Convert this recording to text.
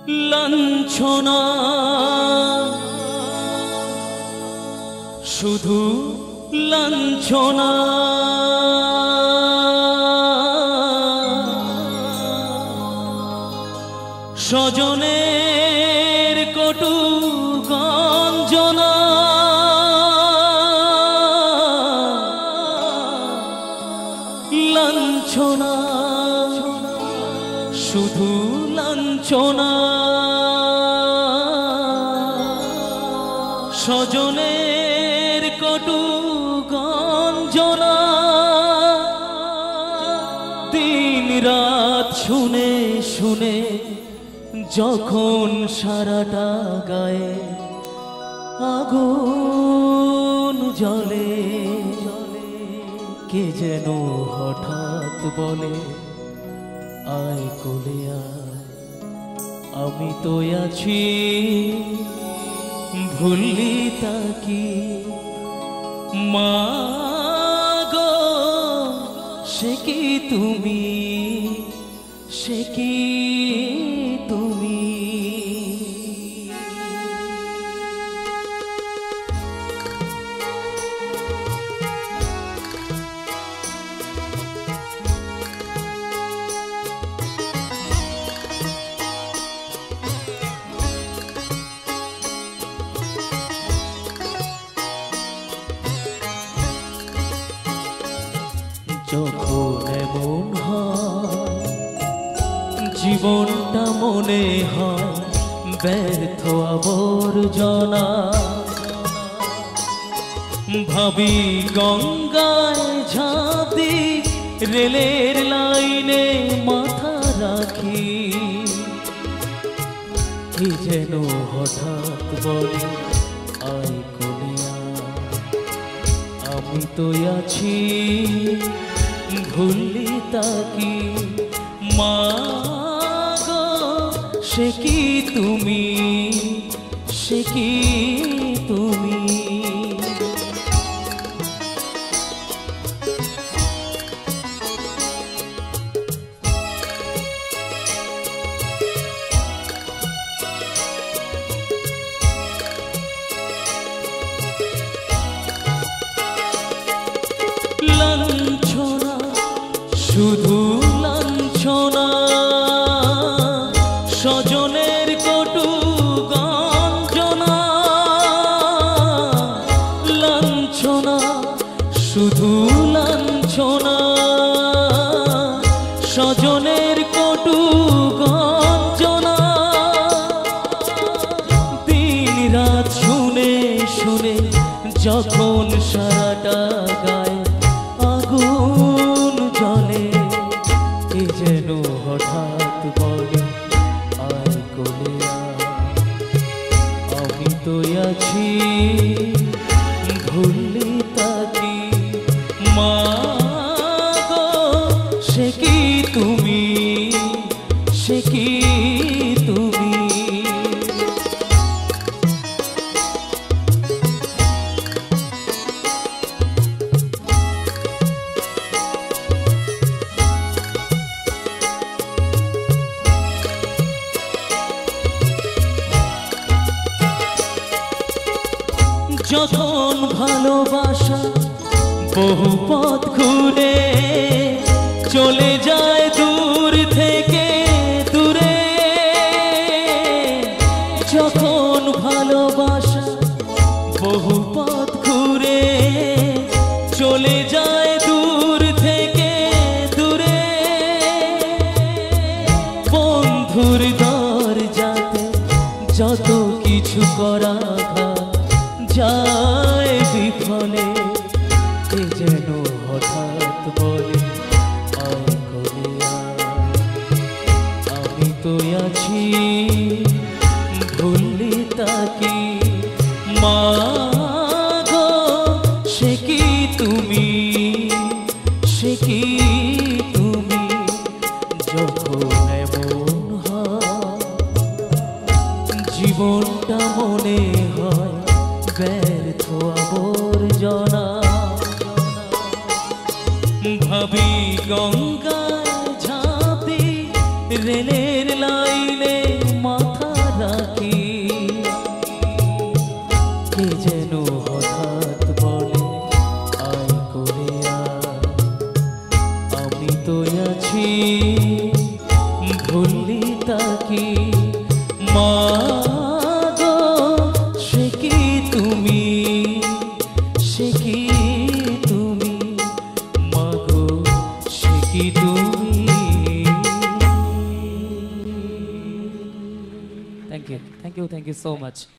লাঞ্ছনা শুধু লাঞ্ছনা স্বজনের কটু গঞ্জনা লাঞ্ছনা শুধু লাঞ্ছনা স্বজনের কটু গঞ্জনা দিন রাত শুনে শুনে যখন সারাটা গায়ে আগুন জ্বলে কে যেন হঠাৎ বলে আয় কোলে আয় আমি তো আছি ভুললি তাকি মা গো সে কি তুমি সে কি তুমি যখন এমন হয় জীবনটা মনে হয় ব্যর্থ আবর্জনা ভাবি গঙ্গায় ঝাঁপ দি রেলের লাইনে মাথা রাখি কি যেন হঠাৎ বলে আয় কোলে আয় আমি তো আছি ভুললি তাকি মা গো সে কি তুমি সে কি তুমি লাঞ্ছনা শুধু লাঞ্ছনা স্বজনের কটু গঞ্জনা লাঞ্ছনা শুধু লাঞ্ছনা স্বজনের কটু গঞ্জনা দিন রাত শুনে শুনে যখন সারাটা গায়ে আগুন জ্বলে কে যেন হঠাৎ বলে আয় কোলে আয় আমি তো আছি ভুললি তাকি মা গো সে কি তুমি সে কি তুমি যখন ভালোবাসা বহু পথ ঘুরে চলে যায় দূর থেকে দূরে যখন ভালোবাসা বহু পথ ঘুরে চলে যায় দূর থেকে দূরে বন্ধুর দরজাতে যত কিছু করা যায় বিফলে কে যেন হঠাৎ বলে আয় কোলে আয় আমি তো আছি ভুললি তাকি মা গো সে কি তুমি সে কি তুমি যখন এমন হয় জীবনটা মনে হয় ব্যর্থ আবর্জনা ভাবি গঙ্গায় ঝাঁপ দি রেলের লাইনে মাথা ভুললি তাকি মা গো সে কি তুমি সে কি তুমি মা গো সে কি তুমি থ্যাংক ইউ so much.